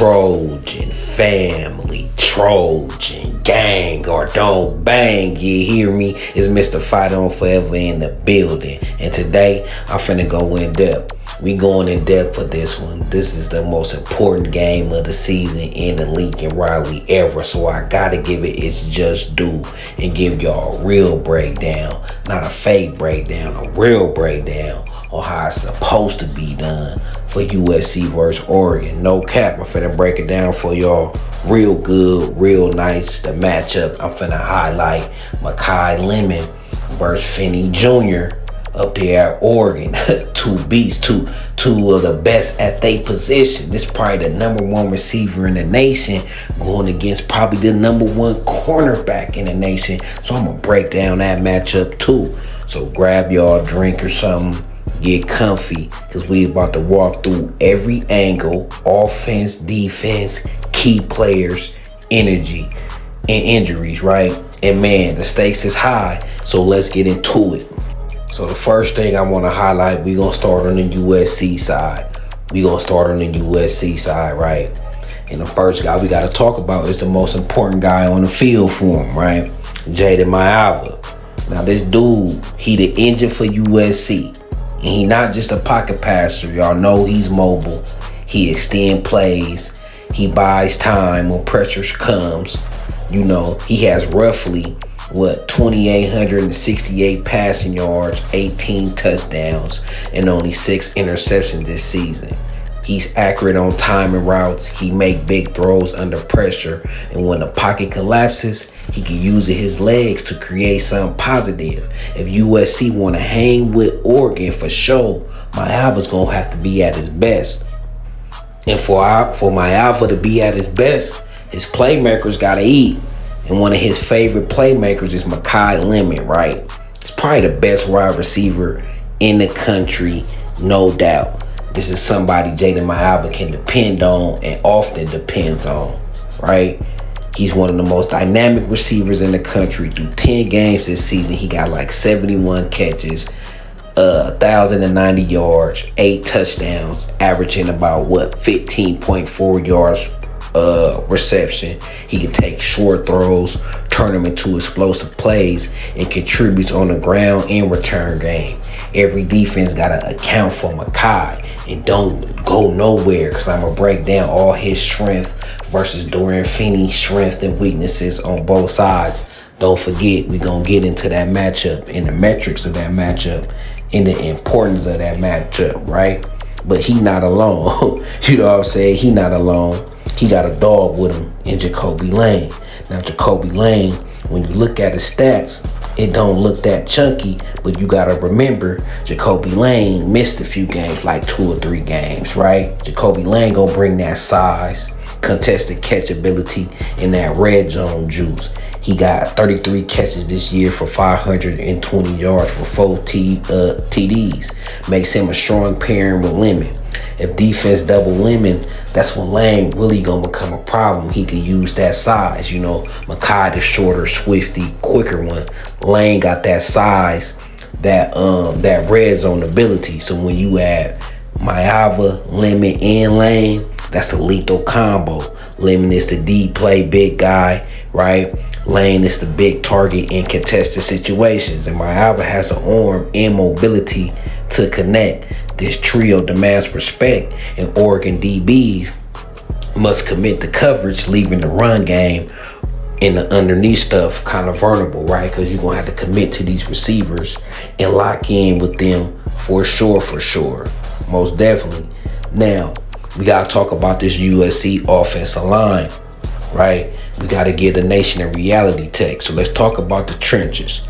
Trojan family, Trojan gang, or don't bang, you hear me? It's Mr. Fight On Forever in the building. And today, I'm finna go in depth. We going in depth for this one. This is the most important game of the season in the Lincoln Riley era. So I gotta give it its just due and give y'all a real breakdown. Not a fake breakdown, a real breakdown on how it's supposed to be done for USC versus Oregon. No cap, I'm finna break it down for y'all real good, real nice. The matchup, I'm finna highlight Makai Lemon versus Finney Jr. up there at Oregon. Two beasts, two of the best at their position. This is probably the number one receiver in the nation going against probably the number one cornerback in the nation. So I'm gonna break down that matchup too. So grab y'all a drink or something, get comfy, because we about to walk through every angle, offense, defense, key players, energy, and injuries, right? And man, the stakes is high, so let's get into it. So the first thing I want to highlight, we're going to start on the USC side. Right? And the first guy we got to talk about is the most important guy on the field for him, right? Jayden Maiava. Now this dude, he the engine for USC. And he not just a pocket passer. Y'all know he's mobile. He extend plays. He buys time when pressure comes. You know, he has roughly 2,868 passing yards, 18 touchdowns, and only 6 interceptions this season. He's accurate on time and routes. He make big throws under pressure, and when the pocket collapses, he can use his legs to create something positive. If USC want to hang with Oregon for sure, Maiava's gonna have to be at his best. And for Maiava to be at his best, his playmakers gotta eat. And one of his favorite playmakers is Makai Lemon, right? He's probably the best wide receiver in the country, no doubt. This is somebody Jayden Maiava can depend on and often depends on, right? He's one of the most dynamic receivers in the country. Through 10 games this season, he got like 71 catches, 1,090 yards, 8 touchdowns, averaging about 15.4 yards reception. He can take short throws, turn them into explosive plays, and contributes on the ground and return game. Every defense gotta account for Makai, and don't go nowhere, because I'm gonna break down all his strength versus Brandon Finney's strength and weaknesses on both sides. Don't forget, we gonna get into that matchup and the metrics of that matchup and the importance of that matchup, right? But he not alone. You know what I'm saying? He not alone. He got a dog with him in Jacoby Lane. Now, Jacoby Lane, when you look at his stats, it don't look that chunky, but you got to remember, Jacoby Lane missed a few games, like 2 or 3 games, right? Jacoby Lane gonna bring that size, contested catch ability, and that red zone juice. He got 33 catches this year for 520 yards for 4 TDs. Makes him a strong pairing with Lemon. If defense double Lemon, that's when Lane really gonna become a problem. He could use that size. You know, Makai the shorter, swifty, quicker one. Lane got that size, that red zone ability. So when you add Maiava, Lemon, and Lane, that's a lethal combo. Lemon is the deep play big guy, right? Lane is the big target in contested situations, and Maiava has the arm and mobility to connect. This trio demands respect, and Oregon DBs must commit to coverage, leaving the run game and the underneath stuff kind of vulnerable, right? Because you're going to have to commit to these receivers and lock in with them for sure. Most definitely. Now, we got to talk about this USC offensive line, right? We got to give the nation a reality check. So let's talk about the trenches.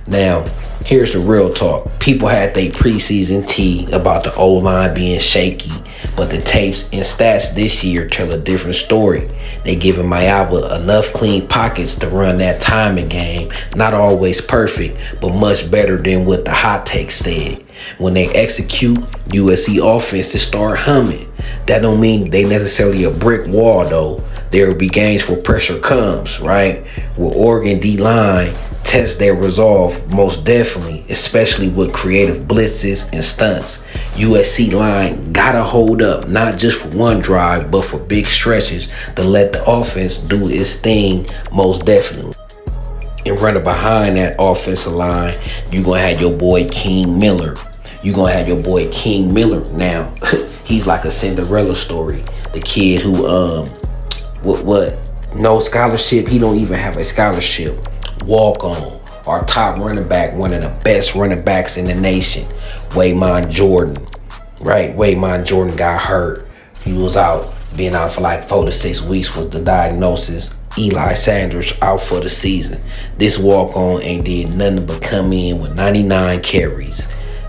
Now, here's the real talk. People had their preseason tea about the O-line being shaky, but the tapes and stats this year tell a different story. They giving Maiava enough clean pockets to run that timing game. Not always perfect, but much better than what the hot takes said. When they execute, USC offense to start humming. That don't mean they necessarily a brick wall though. There will be games where pressure comes, right? Where Oregon D-line test their resolve most definitely, especially with creative blitzes and stunts. USC line gotta hold up, not just for one drive, but for big stretches to let the offense do its thing most definitely. And running behind that offensive line, you're gonna have your boy King Miller. Now, he's like a Cinderella story. The kid who no scholarship, he don't even have a scholarship. Walk on. Our top running back, one of the best running backs in the nation, Waymon Jordan. Right? Waymon Jordan got hurt. He was been out for like 4 to 6 weeks was the diagnosis. Eli Sanders out for the season. This walk-on ain't did nothing but come in with 99 carries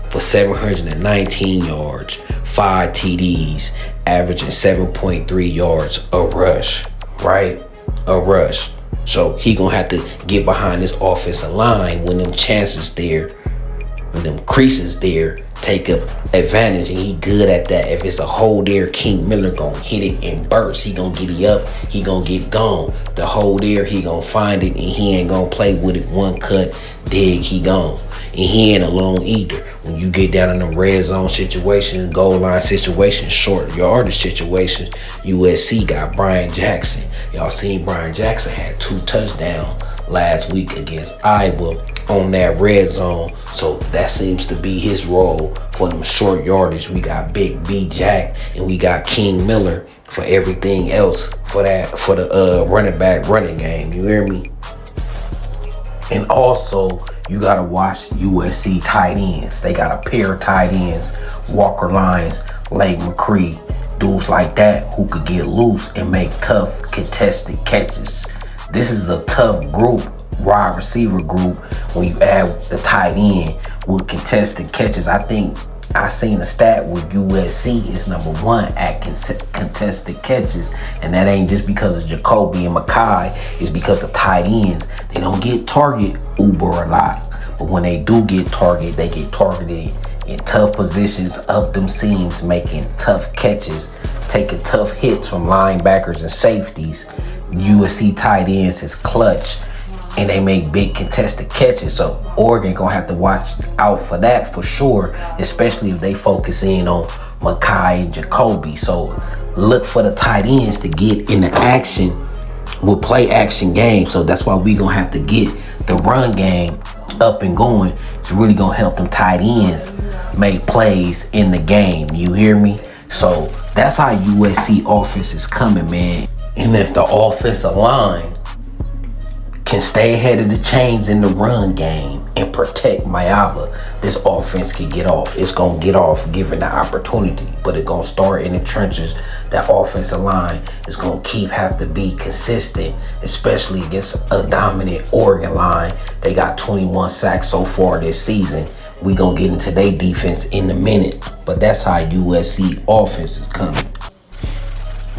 for 719 yards, 5 TDs, averaging 7.3 yards a rush, right? A rush. So he gonna have to get behind this offensive line when them chances there, when them creases there, take up advantage, and he good at that. If it's a hole there, King Miller gonna hit it in bursts. He gonna get it up, he gonna get gone. The hole there, he gonna find it, and he ain't gonna play with it. One cut, dig, he gone. And he ain't alone either. When you get down in them red zone situations, goal line situations, short yardage situations, USC got Brian Jackson. Y'all seen Brian Jackson had 2 touchdowns last week against Iowa on that red zone. So that seems to be his role for them short yardage. We got Big B Jack and we got King Miller for everything else for the running back running game. You hear me? And also, you gotta watch USC tight ends. They got a pair of tight ends, Walker Lyons, Lake McCree, dudes like that who could get loose and make tough contested catches. This is a tough group, wide receiver group, when you add the tight end with contested catches. I think I seen a stat where USC is number 1 at contested catches, and that ain't just because of Jacoby and Makai. It's because the tight ends, they don't get targeted uber a lot, but when they do get targeted, they get targeted in tough positions, up them seams, making tough catches, taking tough hits from linebackers and safeties. USC tight ends is clutch, and they make big contested catches. So Oregon gonna have to watch out for that for sure, especially if they focus in on Makai and Jacoby. So look for the tight ends to get into action with play action games. So that's why we gonna have to get the run game up and going. It's really gonna help them tight ends make plays in the game. You hear me? So that's how USC offense is coming, man. And if the offensive line can stay ahead of the chains in the run game and protect Maiava, this offense can get off. It's going to get off given the opportunity, but it's going to start in the trenches. That offensive line is going to have to be consistent, especially against a dominant Oregon line. They got 21 sacks so far this season. We going to get into their defense in a minute, but that's how USC offense is coming.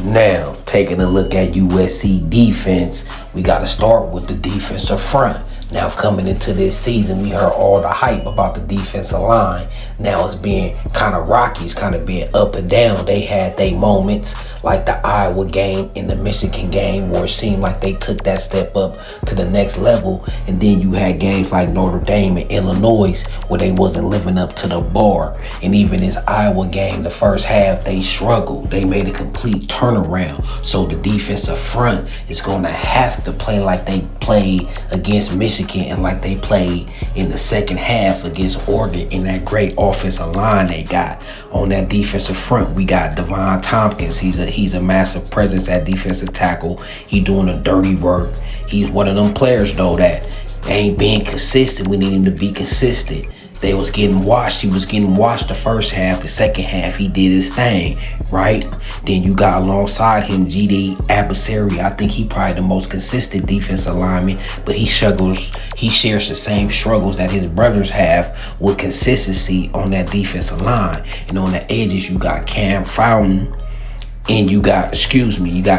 Now, taking a look at USC defense, we got to start with the defensive front. Now, coming into this season, we heard all the hype about the defensive line. Now it's being kind of rocky. It's kind of being up and down. They had their moments, like the Iowa game and the Michigan game, where it seemed like they took that step up to the next level. And then you had games like Notre Dame and Illinois, where they wasn't living up to the bar. And even this Iowa game, the first half, they struggled. They made a complete turnaround. So the defensive front is going to have to play like they played against Michigan and like they played in the second half against Oregon in that great offensive line they got. On that defensive front, we got Devon Tompkins. He's a massive presence at defensive tackle. He doing the dirty work. He's one of them players though that ain't being consistent. We need him to be consistent. They was getting washed. He was getting washed the first half. The second half, he did his thing, right? Then you got alongside him GD Abasari. I think he probably the most consistent defensive lineman, but he struggles. He shares the same struggles that his brothers have with consistency on that defensive line. And on the edges, you got Cam Fountain and you got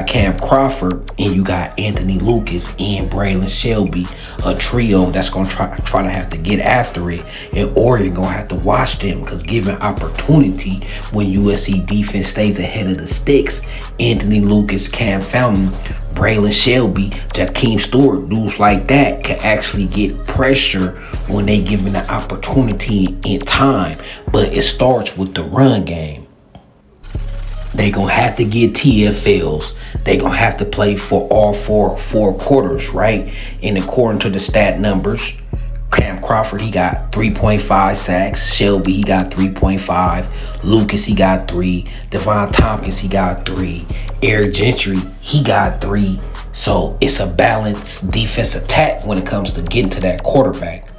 Cam Crawford, and you got Anthony Lucas and Braylon Shelby, a trio that's gonna try to have to get after it, and Oregon gonna have to watch them, because given opportunity, when USC defense stays ahead of the sticks, Anthony Lucas, Cam Fountain, Braylon Shelby, Jakeem Stewart, dudes like that can actually get pressure when they given the opportunity in time. But it starts with the run game. They gonna have to get TFLs. They gonna have to play for all four quarters, right? And according to the stat numbers, Cam Crawford, he got 3.5 sacks. Shelby, he got 3.5. Lucas, he got 3. Devon Tompkins, he got 3. Eric Gentry, he got 3. So it's a balanced defense attack when it comes to getting to that quarterback.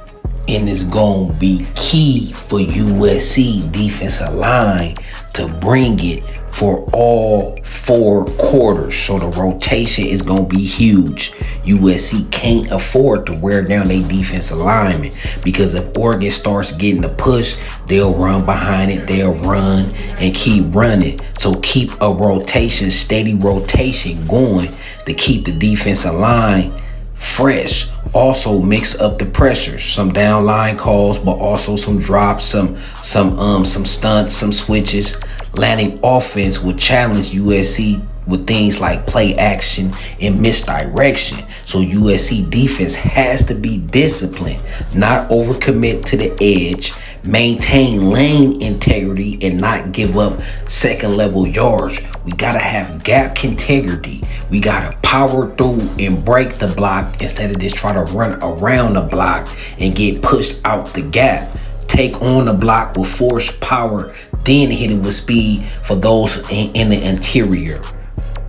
And it's going to be key for USC defensive line to bring it for all 4 quarters. So the rotation is going to be huge. USC can't afford to wear down their defensive linemen, because if Oregon starts getting the push, they'll run behind it. They'll run and keep running. So keep a steady rotation going to keep the defensive line fresh. Also mix up the pressures, some down line calls, but also some drops, some stunts, some switches. Landing offense will challenge USC with things like play action and misdirection. So USC defense has to be disciplined, not overcommit to the edge, maintain lane integrity, and not give up second level yards. We gotta have gap integrity. We gotta power through and break the block instead of just try to run around the block and get pushed out the gap. Take on the block with force, power, then hit it with speed for those in the interior.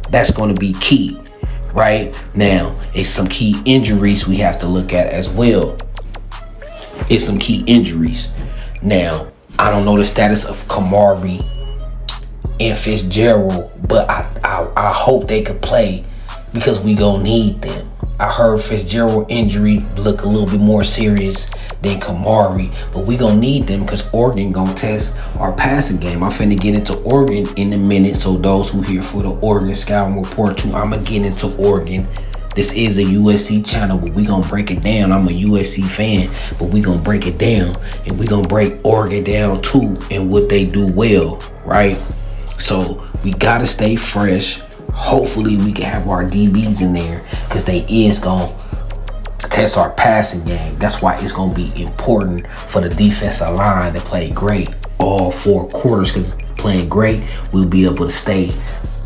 That's going to be key. Right now, it's some key injuries we have to look at as well. It's some key injuries. Now, I don't know the status of Kamari and Fitzgerald, but I hope they could play, because we gonna need them. I heard Fitzgerald injury look a little bit more serious than Kamari, but we gonna need them because Oregon gonna test our passing game. I'm finna get into Oregon in a minute, so those who here for the Oregon Scouting Report too, I'ma get into Oregon. This is a USC channel, but we gonna break it down. I'm a USC fan, but we gonna break it down, and we gonna break Oregon down too and what they do well, right? So we gotta stay fresh. Hopefully we can have our DBs in there, because they is gonna test our passing game. That's why it's gonna be important for the defensive line to play great all 4 quarters, because playing great, we'll be able to stay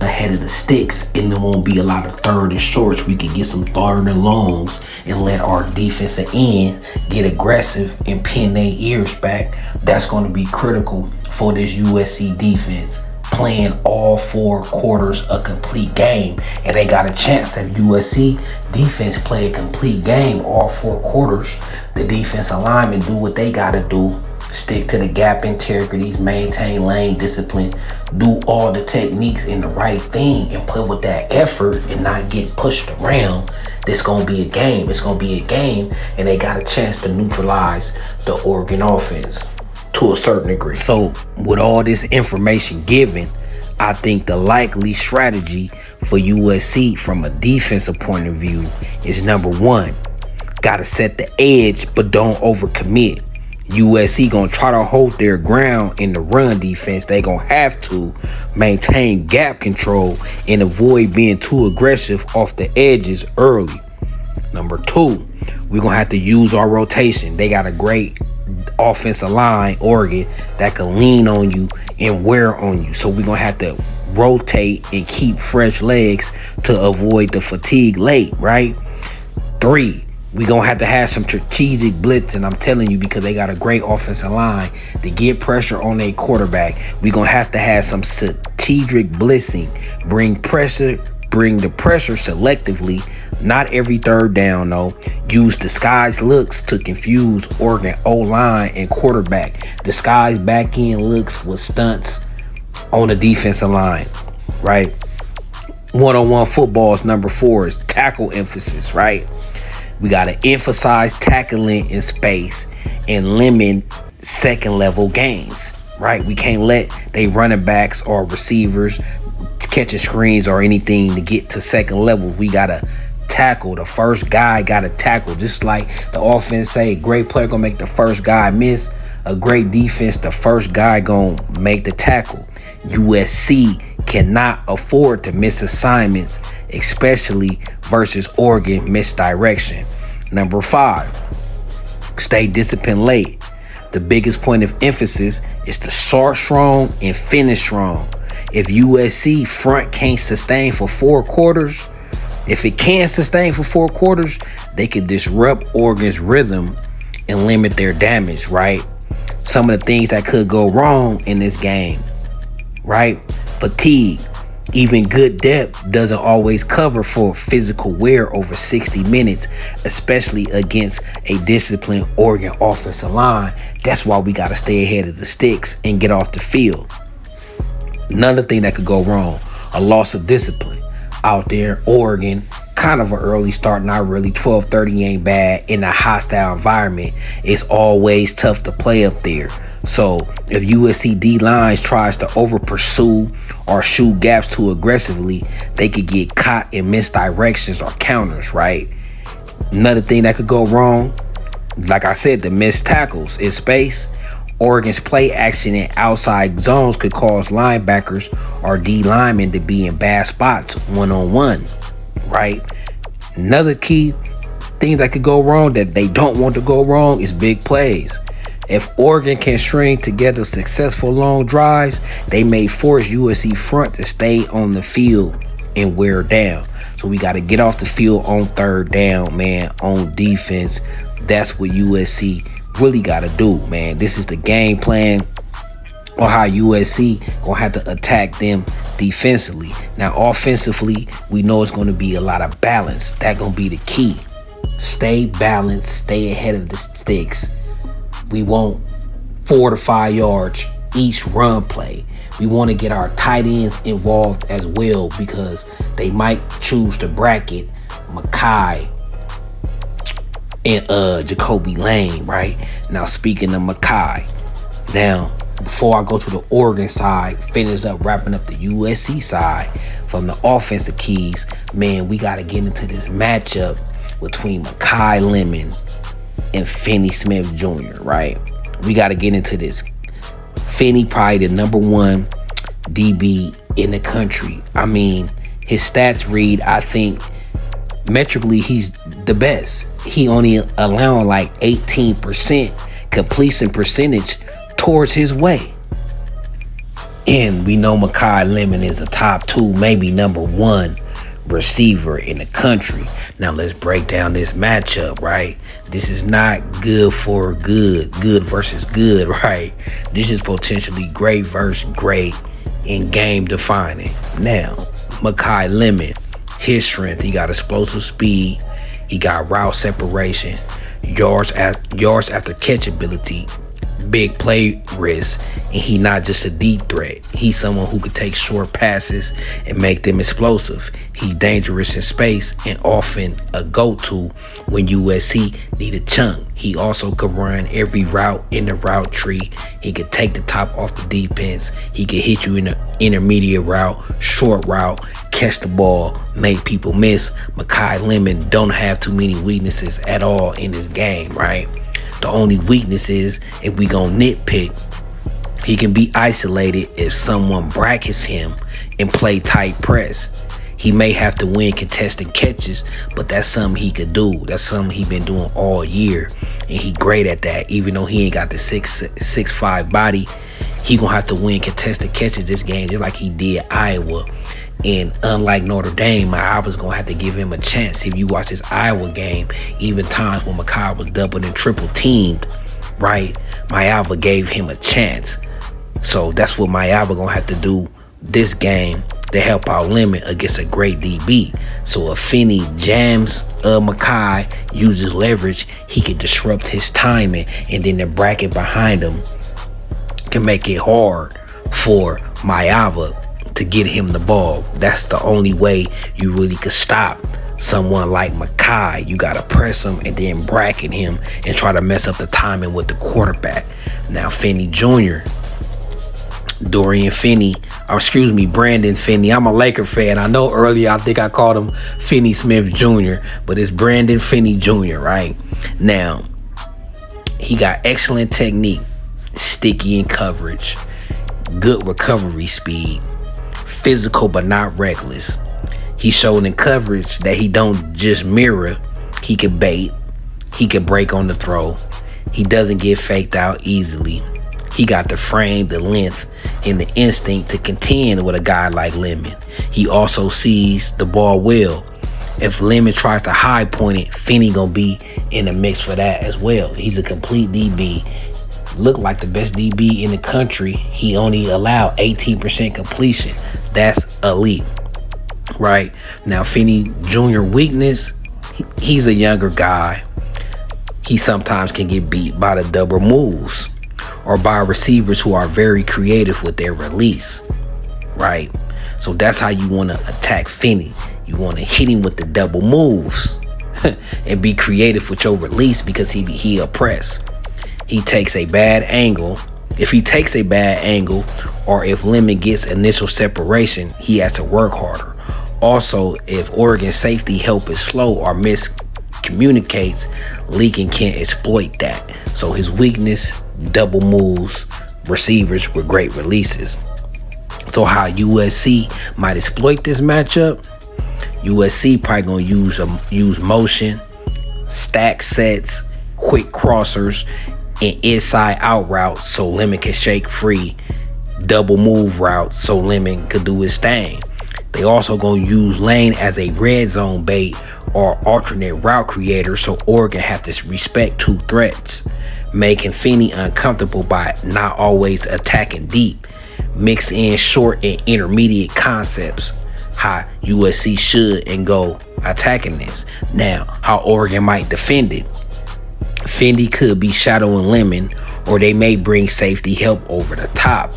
ahead of the sticks, and there won't be a lot of third and shorts. We can get some third and longs and let our defensive end get aggressive and pin their ears back. That's going to be critical for this USC defense, playing all 4 quarters a complete game. And they got a chance if USC defense play a complete game all 4 quarters. The defensive linemen do what they got to do. Stick to the gap integrities, maintain lane discipline, do all the techniques in the right thing, and play with that effort and not get pushed around. This gonna be a game. It's gonna be a game, and they got a chance to neutralize the Oregon offense to a certain degree. So with all this information given, I think the likely strategy for USC from a defensive point of view is, number 1, gotta set the edge but don't overcommit. USC gonna try to hold their ground in the run defense. They gonna have to maintain gap control and avoid being too aggressive off the edges early. Number 2, we're gonna have to use our rotation. They got a great offensive line, Oregon, that can lean on you and wear on you. So we're gonna have to rotate and keep fresh legs to avoid the fatigue late, right? 3, we're going to have some strategic blitzing, I'm telling you, because they got a great offensive line to get pressure on their quarterback. We're going to have some strategic blitzing. Bring the pressure selectively, not every third down, though. Use disguised looks to confuse Oregon O-line and quarterback. Disguised back-end looks with stunts on the defensive line, right? One-on-one football is number 4, is tackle emphasis, right? We got to emphasize tackling in space and limit second level gains, right? We can't let they running backs or receivers catching screens or anything to get to second level. We gotta tackle. The first guy gotta tackle. Just like the offense say, great player gonna make the first guy miss. A great defense, the first guy gonna make the tackle. USC cannot afford to miss assignments, especially versus Oregon misdirection. Number 5, stay disciplined late. The biggest point of emphasis is to start strong and finish strong. If USC front can't sustain for 4 quarters, if it can sustain for 4 quarters, they could disrupt Oregon's rhythm and limit their damage, right? Some of the things that could go wrong in this game, right? Fatigue. Even good depth doesn't always cover for physical wear over 60 minutes, especially against a disciplined Oregon offensive line. That's why we got to stay ahead of the sticks and get off the field. Another thing that could go wrong, a loss of discipline. Out there, Oregon, kind of an early start, not really. 12:30 ain't bad. In a hostile environment, it's always tough to play up there. So if USC D-line tries to over pursue or shoot gaps too aggressively, they could get caught in misdirections or counters, right? Another thing that could go wrong, like I said, the missed tackles in space. Oregon's play action in outside zones could cause linebackers or D linemen to be in bad spots one-on-one, right? Another key thing that could go wrong that they don't want to go wrong is big plays. If Oregon can string together successful long drives, they may force USC front to stay on the field and wear down. So we got to get off the field on 3rd down, man, on defense. That's what USC really got to do, man. This is the game plan on how USC gonna have to attack them defensively. Now, offensively, we know it's gonna be a lot of balance. That gonna be the key. Stay balanced, stay ahead of the sticks. We want 4 to 5 yards each run play. We want to get our tight ends involved as well, because they might choose to bracket Makai and Jacoby Lane, right? Now, speaking of Makai, now, before I go to the Oregon side, finish up wrapping up the USC side, from the offensive keys, man, we got to get into this matchup between Makai Lemon and Finney Smith Jr., right? We got to get into this. Finney probably the number 1 DB in the country. I mean, his stats read, I think, metrically, he's the best. He only allowing like 18% completion percentage towards his way. And we know Makai Lemon is the top 2, maybe number 1 receiver in the country. Now let's break down this matchup, right? This is not good for good versus good, right? This is potentially great versus great and game defining. Now, Makai Lemon, his strength, he got explosive speed, he got route separation, yards after catch ability, big play risk, and he not just a deep threat. He's someone who could take short passes and make them explosive. He's dangerous in space and often a go-to when USC need a chunk. He also could run every route in the route tree. He could take the top off the defense. He could hit you in the intermediate route, short route, catch the ball, make people miss. Makai Lemon don't have too many weaknesses at all in this game, right? The only weakness is, if we gonna nitpick, he can be isolated if someone brackets him and play tight press. He may have to win contested catches, but that's something he could do. That's something he been doing all year, and he great at that. Even though he ain't got the 6'5" body, he gonna have to win contested catches this game, just like he did Iowa. And unlike Notre Dame, Maiava's gonna have to give him a chance. If you watch this Iowa game, even times when Makai was doubled and triple teamed, right, Maiava gave him a chance. So that's what Maiava gonna have to do this game to help out Lemon against a great DB. So if Finney jams Makai, uses leverage, he can disrupt his timing, and then the bracket behind him can make it hard for Maiava to get him the ball. That's the only way you really could stop someone like Makai. You gotta press him and then bracket him and try to mess up the timing with the quarterback. Now, Finney Jr., Brandon Finney. I'm a Laker fan. I know earlier I think I called him Finney Smith Jr., but it's Brandon Finney Jr., right? Now, he got excellent technique, sticky in coverage, good recovery speed, physical but not reckless. He showed in coverage that he don't just mirror, he can bait, he can break on the throw. He doesn't get faked out easily. He got the frame, the length, and the instinct to contend with a guy like Lemon. He also sees the ball well. If Lemon tries to high point it, Finney gonna be in the mix for that as well. He's a complete DB. Look like the best DB in the country. He only allowed 18% completion. That's elite, right? Now, Finney Jr. weakness, he's a younger guy. He sometimes can get beat by the double moves or by receivers who are very creative with their release, right? So that's how you want to attack Finney. You want to hit him with the double moves and be creative with your release because he oppress. He takes a bad angle. If he takes a bad angle or if Lemon gets initial separation, he has to work harder. Also, if Oregon safety help is slow or miscommunicates, Leakin can't exploit that. So his weakness, double moves, receivers with great releases. So how USC might exploit this matchup? USC probably gonna use motion, stack sets, quick crossers, and inside out routes so Lemon can shake free, double move routes so Lemon could do his thing. They also gonna use lane as a red zone bait or alternate route creator so Oregon have to respect two threats, making Finney uncomfortable by not always attacking deep. Mix in short and intermediate concepts, how USC should and go attacking this. Now, how Oregon might defend it. Finney could be shadowing Lemon, or they may bring safety help over the top.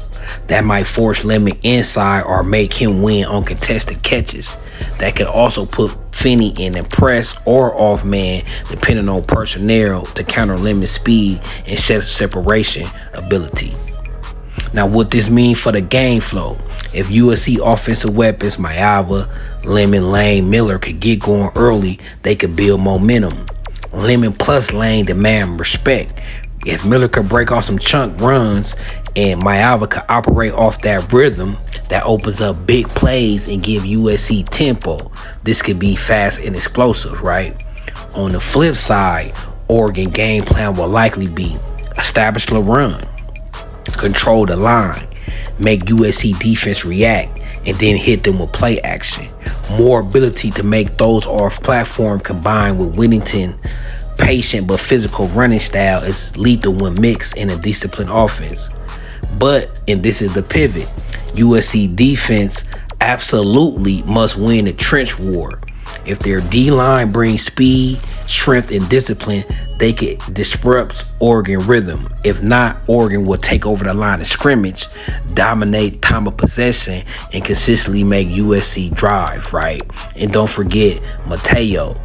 That might force Lemon inside or make him win on contested catches. That could also put Finney in a press or off man, depending on personnel, to counter Lemon's speed and separation ability. Now, what this mean for the game flow? If USC offensive weapons, Maiava, Lemon, Lane, Miller could get going early, they could build momentum. Lemon plus Lane demand respect. If Miller could break off some chunk runs and Maiava could operate off that rhythm, that opens up big plays and give USC tempo. This could be fast and explosive, right? On the flip side, Oregon game plan will likely be establish the run, control the line, make USC defense react, and then hit them with play action. More ability to make those off platform combined with Whittington patient but physical running style is lethal when mixed in a disciplined offense. But, and this is the pivot, USC defense absolutely must win the trench war. If their D-line brings speed, strength, and discipline, they could disrupt Oregon rhythm. If not, Oregon will take over the line of scrimmage, dominate time of possession, and consistently make USC drive, right? And don't forget Mateo.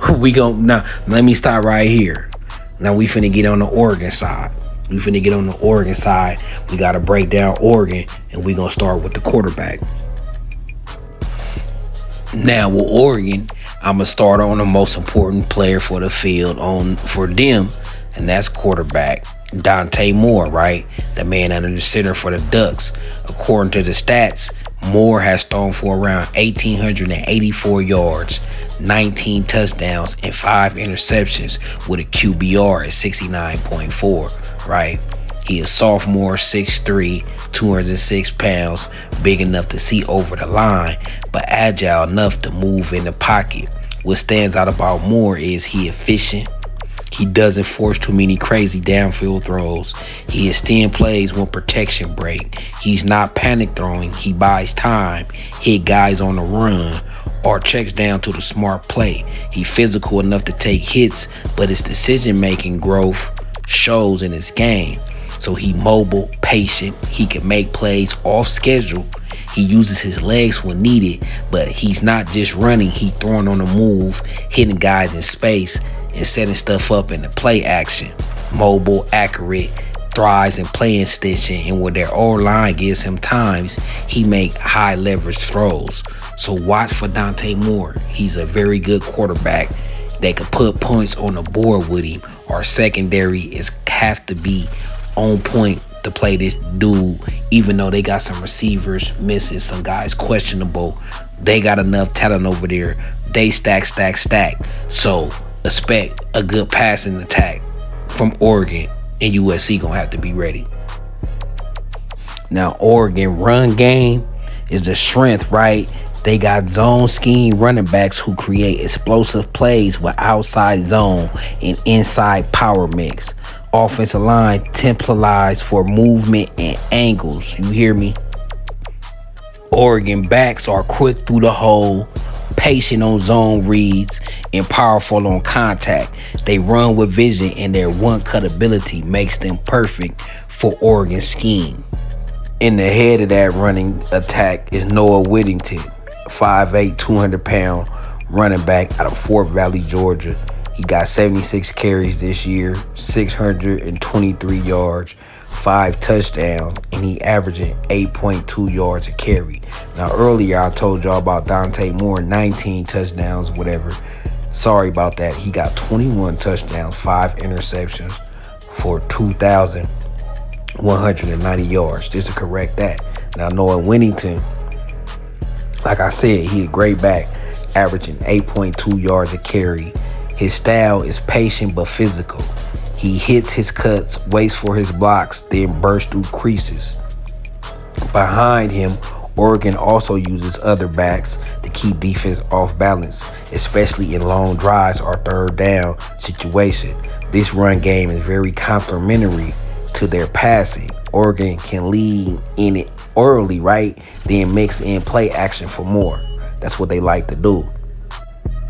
Now, let me stop right here. Now we finna get on the Oregon side. We gotta break down Oregon, and we gonna start with the quarterback. Now with Oregon, I'm gonna start on the most important player for the field for them, and that's quarterback Dante Moore, right? The man under the center for the Ducks. According to the stats, Moore has thrown for around 1,884 yards, 19 touchdowns, and 5 interceptions with a QBR at 69.4, right? He is sophomore, 6'3", 206 pounds, big enough to see over the line, but agile enough to move in the pocket. What stands out about Moore is he efficient. He doesn't force too many crazy downfield throws. He extends plays when protection break. He's not panic throwing. He buys time, hit guys on the run, or checks down to the smart play. He's physical enough to take hits, but his decision-making growth shows in his game. So he mobile, patient. He can make plays off schedule. He uses his legs when needed, but he's not just running. He's throwing on the move, hitting guys in space, and setting stuff up in the play action. Mobile, accurate, thrives in playing stitching, and when their O-line gives him times, he make high leverage throws. So watch for Dante Moore. He's a very good quarterback that could put points on the board with him. Our secondary is have to be on point to play this dude, even though they got some receivers missing, some guys questionable. They got enough talent over there. They stack. So expect a good passing attack from Oregon, and USC gonna have to be ready. Now, Oregon run game is the strength, right? They got zone scheme running backs who create explosive plays with outside zone and inside power mix. Offensive line templarized for movement and angles. You hear me? Oregon backs are quick through the hole, patient on zone reads, and powerful on contact. They run with vision, and their one-cut ability makes them perfect for Oregon's scheme. In the head of that running attack is Noah Whittington, 5'8", 200-pound running back out of Fort Valley, Georgia. He got 76 carries this year, 623 yards, 5 touchdowns, and he averaging 8.2 yards a carry. Now, earlier I told y'all about Dante Moore, 19 touchdowns, whatever. Sorry about that. He got 21 touchdowns, 5 interceptions for 2,190 yards. Just to correct that. Now, Noah Whittington, like I said, he's a great back, averaging 8.2 yards a carry. His style is patient but physical. He hits his cuts, waits for his blocks, then bursts through creases. Behind him, Oregon also uses other backs to keep defense off balance, especially in long drives or third down situation. This run game is very complementary to their passing. Oregon can lead in it early, right? Then mix in play action for more. That's what they like to do.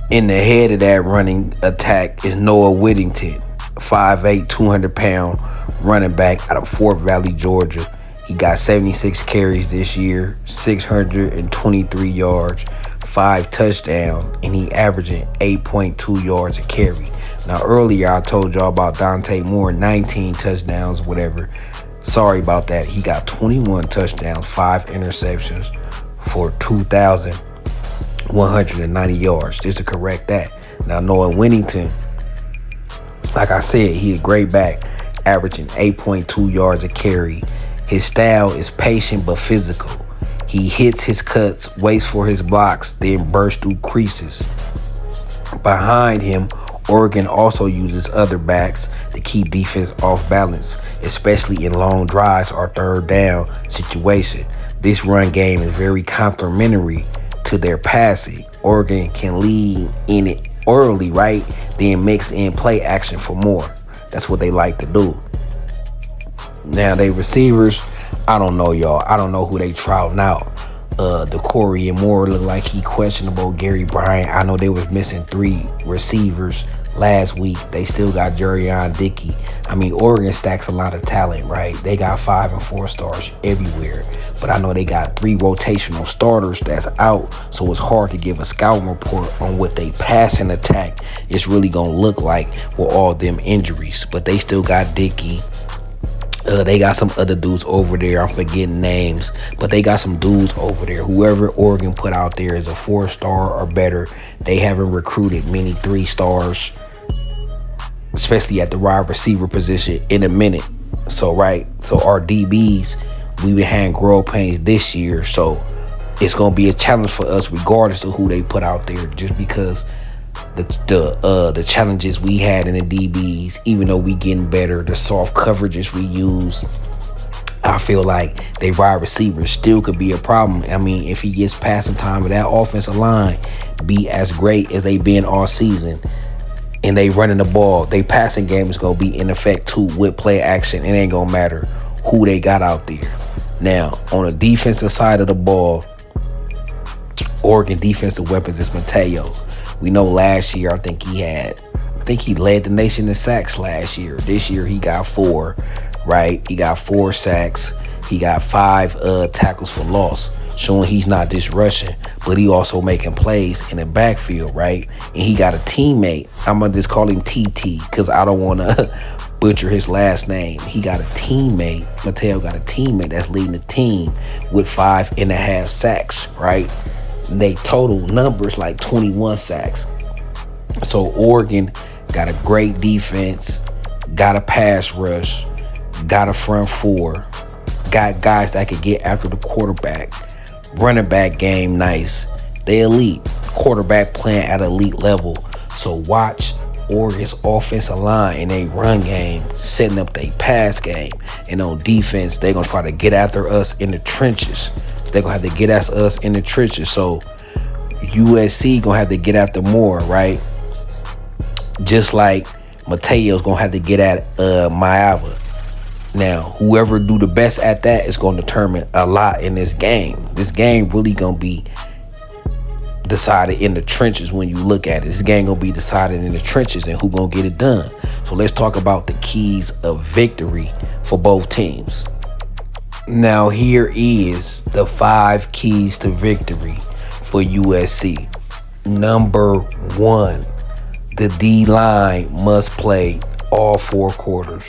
In the head of that running attack is Noah Whittington, 5'8", 200-pound running back out of Fort Valley, Georgia. He got 76 carries this year, 623 yards, 5 touchdowns, and he averaging 8.2 yards a carry. Now, earlier I told y'all about Dante Moore, 19 touchdowns, whatever. Sorry about that. He got 21 touchdowns, 5 interceptions for 2,190 yards. Just to correct that. Now, Noah Whittington, like I said, he's a great back, averaging 8.2 yards a carry. His style is patient but physical. He hits his cuts, waits for his blocks, then bursts through creases. Behind him, Oregon also uses other backs to keep defense off balance, especially in long drives or third down situation. This run game is very complementary to their passing. Oregon can lead in it early, right? Then mix in play action for more. That's what they like to do. Now, they receivers, I don't know, y'all. I don't know who they trouting out. Corey and Moore look like he questionable. Gary Bryant, I know they was missing 3 receivers last week. They still got Jurion Dickey. I mean, Oregon stacks a lot of talent, right? They got 5 and 4 stars everywhere. But I know they got 3 rotational starters that's out, so it's hard to give a scouting report on what they passing attack is really going to look like with all them injuries. But they still got Dickey. They got some other dudes over there. I'm forgetting names, but they got some dudes over there. Whoever Oregon put out there is a 4-star or better. They haven't recruited many 3 stars, especially at the wide receiver position, in a minute. So our DBs, we been having growth pains this year, so it's gonna be a challenge for us regardless of who they put out there, just because the challenges we had in the DBs, even though we getting better, the soft coverages we use, I feel like they wide receivers still could be a problem. I mean, if he gets passing time with that offensive line be as great as they been all season, and they running the ball, they passing game is gonna be in effect too with play action. It ain't gonna matter who they got out there. Now, on the defensive side of the ball, Oregon defensive weapons is Mateo. We know last year, I think he led the nation in sacks last year. This year he got 4, right? He got 4 sacks. He got 5 tackles for loss. showing he's not just rushing, but he also making plays in the backfield, right? And he got a teammate. I'm gonna just call him TT because I don't want to butcher his last name. He got a teammate. Mateo got a teammate that's leading the team with 5.5 sacks, right? And they total numbers like 21 sacks. So Oregon got a great defense, got a pass rush, got a front four, got guys that could get after the quarterback. Running back game nice. They elite. Quarterback playing at elite level. So watch Oregon's offensive line and they run game, setting up their pass game. And on defense, they're going to try to get after us in the trenches. They're going to have to get at us in the trenches. So USC going to have to get after Moore, right? Just like Mateo's going to have to get at Maiava. Now, whoever do the best at that is going to determine a lot in this game. This game really going to be decided in the trenches when you look at it. This game going to be decided in the trenches and who going to get it done. So let's talk about the keys of victory for both teams. Now, here is the 5 keys to victory for USC. Number 1, the D-line must play all 4 quarters.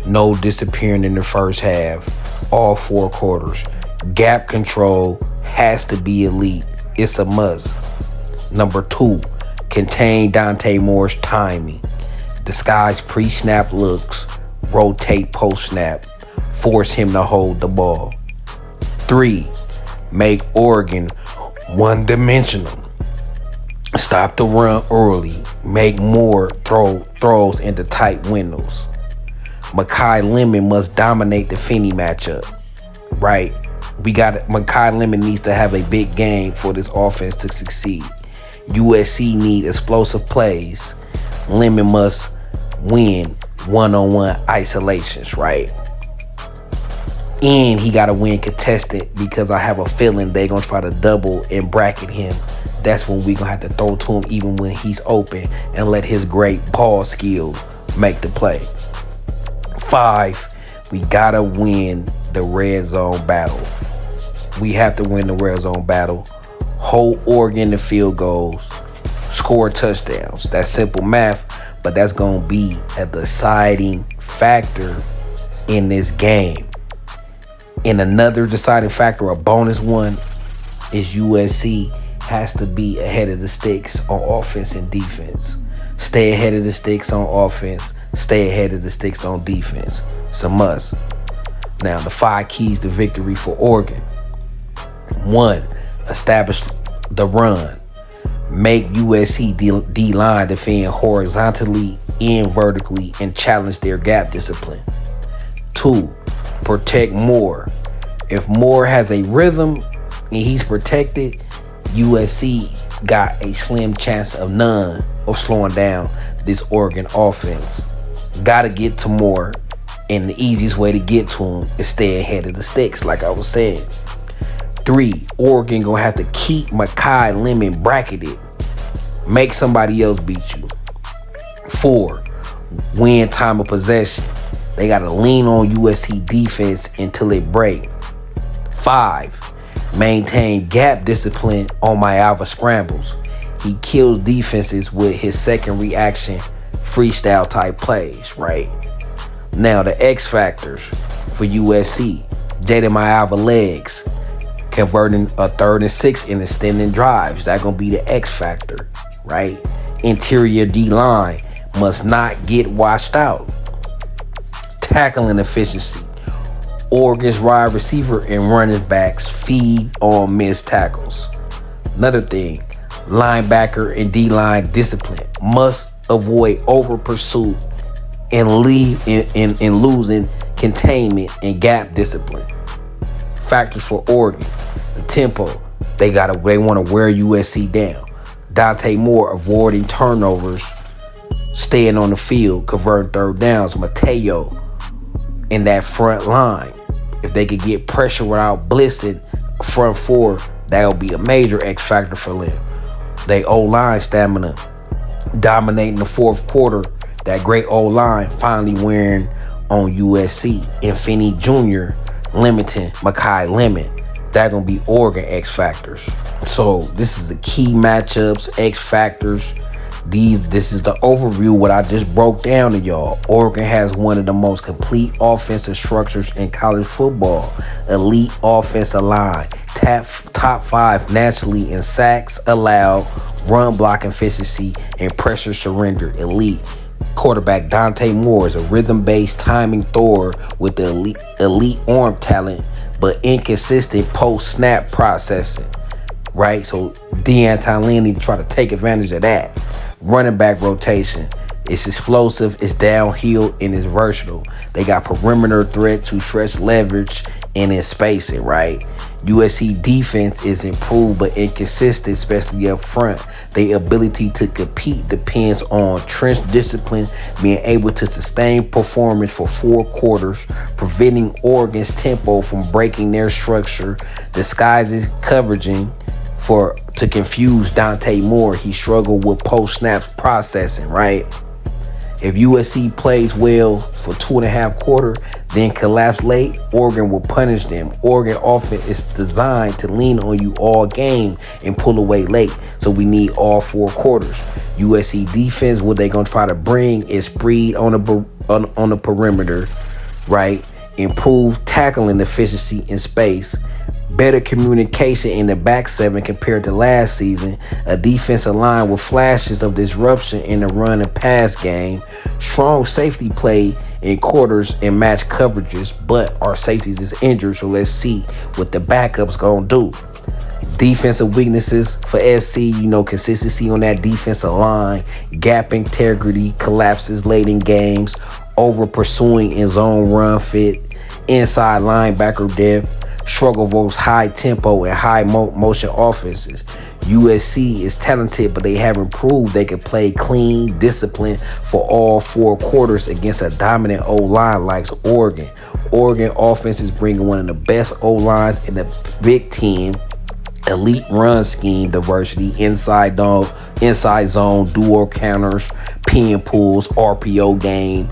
No disappearing in the first half. All 4 quarters. Gap control has to be elite. It's a must. Number 2, contain Dante Moore's timing. Disguise pre-snap looks. Rotate post-snap. Force him to hold the ball. 3, make Oregon one-dimensional. Stop the run early. Make Moore throws into tight windows. Makai Lemon must dominate the Finney matchup, right? Makai Lemon needs to have a big game for this offense to succeed. USC need explosive plays. Lemon must win one-on-one isolations, right? And he got to win contested because I have a feeling they're going to try to double and bracket him. That's when we're going to have to throw to him even when he's open and let his great ball skill make the play. 5, we got to win the red zone battle. We have to win the red zone battle. Hold Oregon to field goals. Score touchdowns. That's simple math, but that's going to be a deciding factor in this game. And another deciding factor, a bonus one, is USC has to be ahead of the sticks on offense and defense. Stay ahead of the sticks on offense. Stay ahead of the sticks on defense. It's a must. Now, the 5 keys to victory for Oregon. 1, establish the run. Make USC D-line defend horizontally and vertically and challenge their gap discipline. 2, protect Moore. If Moore has a rhythm and he's protected, USC got a slim chance of none of slowing down this Oregon offense. Got to get to Moore, and the easiest way to get to him is stay ahead of the sticks, like I was saying. 3, Oregon gonna have to keep Makai Lemon bracketed. Make somebody else beat you. 4, win time of possession. They got to lean on USC defense until it break. 5, maintain gap discipline on Maiava scrambles. He kills defenses with his second reaction freestyle type plays, right? Now the X factors for USC. Jayden Maiava legs, converting a 3rd and 6 in extending drives. That's going to be the X factor, right? Interior D-line must not get washed out. Tackling efficiency. Oregon's wide receiver and running backs feed on missed tackles. Another thing, linebacker and D-line discipline must avoid over pursuit and leave in losing containment and gap discipline. Factors for Oregon: the tempo. They want to wear USC down. Dante Moore avoiding turnovers, staying on the field, converting 3rd downs. Mateo in that front line. If they could get pressure without blitzing front 4, that would be a major X factor for them. They O-line stamina, dominating the 4th quarter. That great O-line finally wearing on USC. And Finney Jr. limiting Makai Lemon. That gonna be Oregon X factors. So this is the key matchups, X factors. This is the overview what I just broke down to y'all. Oregon has one of the most complete offensive structures in college football. Elite offensive line, top 5 nationally in sacks allowed, run block efficiency, and pressure surrender. Elite quarterback Dante Moore is a rhythm-based timing thrower with the elite arm talent, but inconsistent post-snap processing. Right, so D'Anton Lynn need to try to take advantage of that. Running back rotation. It's explosive, it's downhill, and it's versatile. They got perimeter threats who stretch leverage and in spacing, right? USC defense is improved but inconsistent, especially up front. Their ability to compete depends on trench discipline, being able to sustain performance for 4 quarters, preventing Oregon's tempo from breaking their structure, disguises coveraging to confuse Dante Moore. He struggled with post-snap processing, right? If USC plays well for 2.5 quarters, then collapse late, Oregon will punish them. Oregon offense is designed to lean on you all game and pull away late. So we need all 4 quarters. USC defense, what they gonna try to bring is speed on the perimeter, right? Improved tackling efficiency in space. Better communication in the back 7 compared to last season. A defensive line with flashes of disruption in the run and pass game. Strong safety play in quarters and match coverages, but our safeties is injured, so let's see what the backups gonna do. Defensive weaknesses for SC, consistency on that defensive line, gap integrity, collapses late in games, over pursuing in zone run fit, inside linebacker depth, struggle with high tempo and high motion offenses. USC is talented, but they haven't proved they can play clean, discipline for all 4 quarters against a dominant O-line like Oregon. Oregon offense is bringing one of the best O-lines in the Big Ten. Elite run scheme diversity, inside zone, dual counters, pin pulls, RPO game,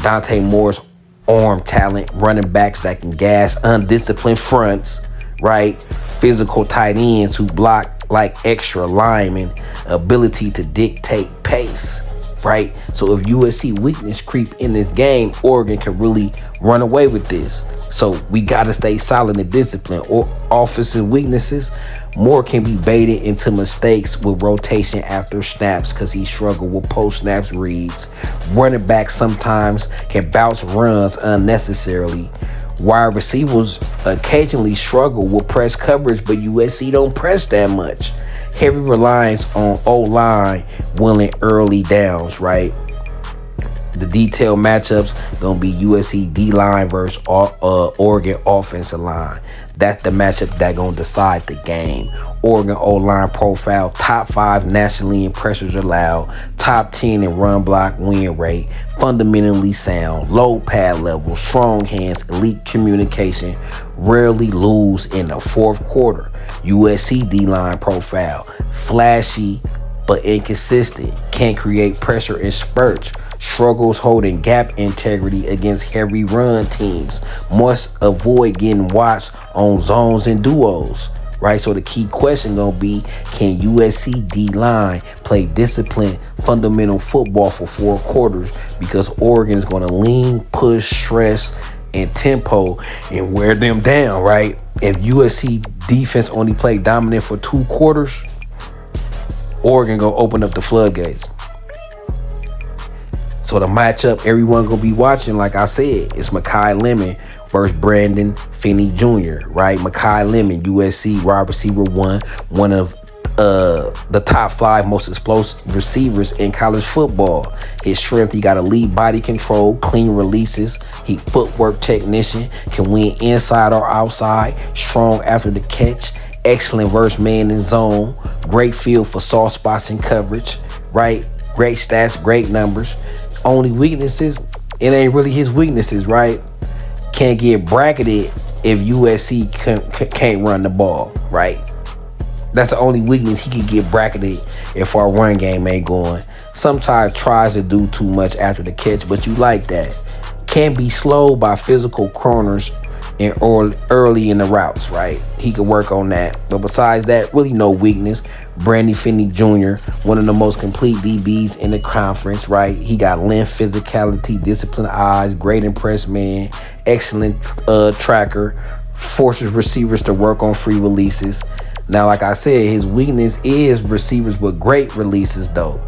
Dante Moore's arm talent, running backs that can gas, undisciplined fronts, right? Physical tight ends who block like extra linemen, ability to dictate pace, right? So if USC weakness creep in this game, Oregon can really run away with this. So we got to stay solid in discipline. Or offensive weaknesses, Moore can be baited into mistakes with rotation after snaps because he struggled with post-snaps reads. Running backs sometimes can bounce runs unnecessarily. Wide receivers occasionally struggle with press coverage, but USC don't press that much. Heavy reliance on O-line winning early downs, right? The detailed matchups gonna be USC D-line versus Oregon offensive line. That's the matchup that gonna decide the game. Oregon O-line profile, top 5 nationally in pressures allowed, top 10 in run block win rate, fundamentally sound, low pad level, strong hands, elite communication, rarely lose in the 4th quarter. USC D-line profile, flashy but inconsistent, can't create pressure in spurts, struggles holding gap integrity against heavy run teams, must avoid getting watched on zones and duos, right? So the key question gonna be, can USC D-line play disciplined, fundamental football for 4 quarters? Because Oregon is gonna lean, push, stress, and tempo and wear them down, right? If USC defense only play dominant for 2 quarters, Oregon gonna open up the floodgates. So the matchup everyone gonna be watching, like I said, is Makai Lemon versus Brandon Finney Jr, right? Makai Lemon, USC wide receiver 1, one of the top 5 most explosive receivers in college football. His strength, he got elite body control, clean releases, he footwork technician, can win inside or outside, strong after the catch, excellent versus man in zone, great feel for soft spots and coverage, right? Great stats, great numbers. Only weaknesses, it ain't really his weaknesses, right? Can't get bracketed if USC can't run the ball, right? That's the only weakness. He could get bracketed if our run game ain't going. Sometimes tries to do too much after the catch, but you like that. Can be slowed by physical corners and early in the routes, right? He could work on that. But besides that, really no weakness. Brandon Finney Jr, one of the most complete DBs in the conference, right? He got length, physicality, disciplined eyes, great impress man, excellent tracker, forces receivers to work on free releases. Now, like I said, his weakness is receivers with great releases, though.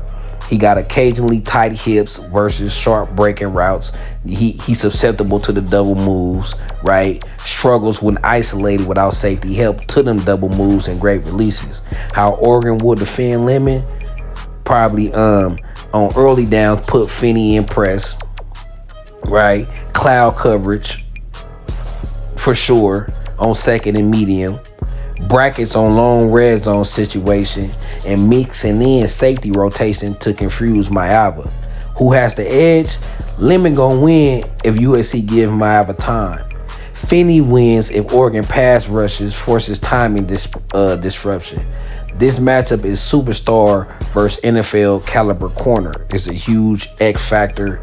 He got occasionally tight hips versus sharp breaking routes. He's susceptible to the double moves, right? Struggles when isolated without safety help to them double moves and great releases. How Oregon would defend Lemon? Probably on early downs, put Finney in press, right? Cloud coverage for sure on second and medium. Brackets on long red zone situation, and mixing in safety rotation to confuse Maiava. Who has the edge? Lemon gonna win if USC give Maiava time. Finney wins if Oregon pass rushes forces timing disruption. This matchup is superstar versus NFL caliber corner. It's a huge X factor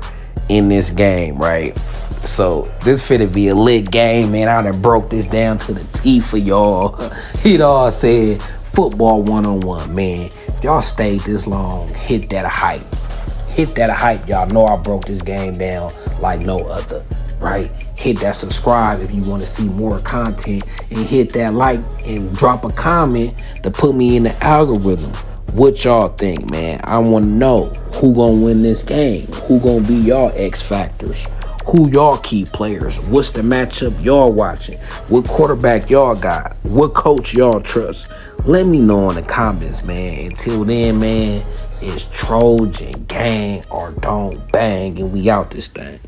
in this game, right? So this finna be a lit game, man. I done broke this down to the T for y'all. It all said football 1-on-1, man. If y'all stayed this long, hit that hype. Hit that hype. Y'all know I broke this game down like no other, right? Hit that subscribe if you want to see more content, and hit that like and drop a comment to put me in the algorithm. What y'all think, man? I want to know who gonna win this game. Who gonna be y'all X factors? Who y'all key players? What's the matchup y'all watching? What quarterback y'all got? What coach y'all trust? Let me know in the comments, man. Until then, man, it's Trojan gang or don't bang, and we out this thing.